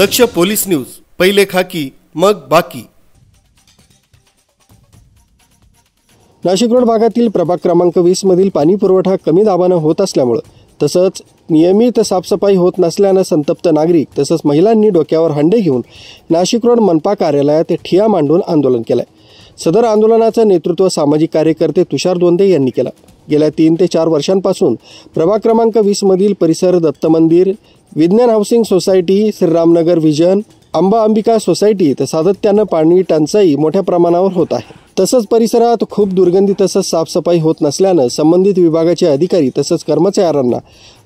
दक्ष police news, पहिले खाकी मग बाकी। नाशिक रोड भागातील प्रभाग क्रमांक 20 मधील पाणी पुरवठा कमी दाबाने होत असल्यामुळे तसंच नियमित साफसफाई होत नसल्याने संतप्त नागरिक तसंच महिलांनी डोक्यावर हंडे घेऊन नाशिक रोड मनपा कार्यालयात ठिय्या मांडून आंदोलन केलं। सदर आंदोलनाचं नेतृत्व सामाजिक कार्यकर्ते तुषार दोंदे यांनी केलं। गेल्या 3 ते 4 वर्षांपासून प्रभाग क्रमांक 20 मधील परिसर दत्त मंदिर, विज्ञान housing society, Shriramnagar vision, Ambika society तर सातत्याने पाणी टंचाई मोठ्या प्रमाणावर होत आहे। तसंच परिसरात खूप दुर्गंधी तसंच साफसफाई होत नसल्याने संबंधित विभागाचे अधिकारी तसंच कर्मचाऱ्यांना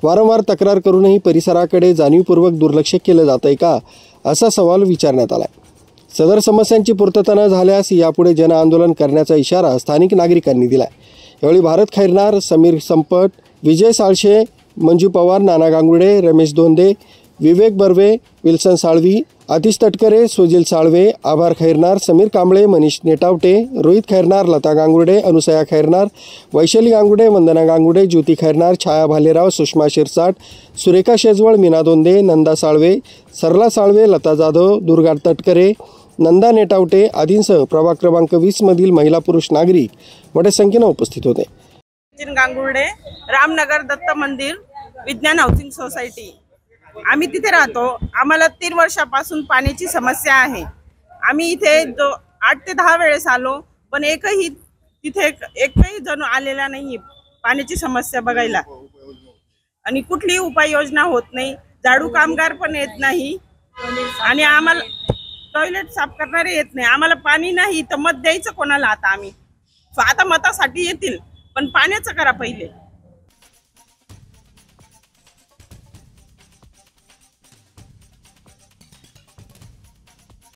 वारंवार तक्रार करूनही परिसराकडे जाणीवपूर्वक दुर्लक्ष केले जाते का असा सवाल विचारण्यात आला। सदर समस्यांची पूर्तता न झाल्यास यापुढे जन आंदोलन करण्याचा इशारा स्थानिक नागरिकांनी दिला। यावेळी भारत खैरनार, समीर संपट, विजय साळशे, मंजू पवार, नाना गांगुर्डे, रमेश दोंदे, विवेक बर्वे, विल्सन साळवी, आतिश तटकरे, सुजिल साळवे, आभार खैरनार, समीर कांबळे, मनीष नेटावटे, रोहित खैरनार, लता गांगुर्डे, अनुसया खैरनार, वैशाली गांगुर्डे, वंदना गांगुर्डे, ज्योती खैरनार, छाया भालेराव, सुषमा शिरसाट, सुरेखा शेजवळ, मीना दोंदे, नंदा साळवे, सरला साळवे, लता जाधव, दुर्गा तटकरे, नंदा नेटावटे आदींसह प्रभाग क्रमांक 20 मधील महिला पुरुष नागरिक मोठ्या संख्येने उपस्थित होते। गांगुर्डे, रामनगर दत्त मंदिर, विज्ञान हाऊसिंग सोसायटी, आम्ही तिथे राहतो। आम्हाला 3 वर्षापासून पाण्याची समस्या आहे। आम्ही इथे 8 ते 10 वेळेस आलो, पण एकही जण आलेला नाही पाण्याची समस्या बघायला, आणि कुठलीही उपाययोजना होत नाही। झाडू कामगार पण येत नाही, आणि आम्हाला टॉयलेट साफ करणारे येत नाही। आम्हाला पाणी नाही तर मत द्यायचं कोणाला? आता आम्ही आता मतासाठी येतील, पण पाण्याचं करा पहिले।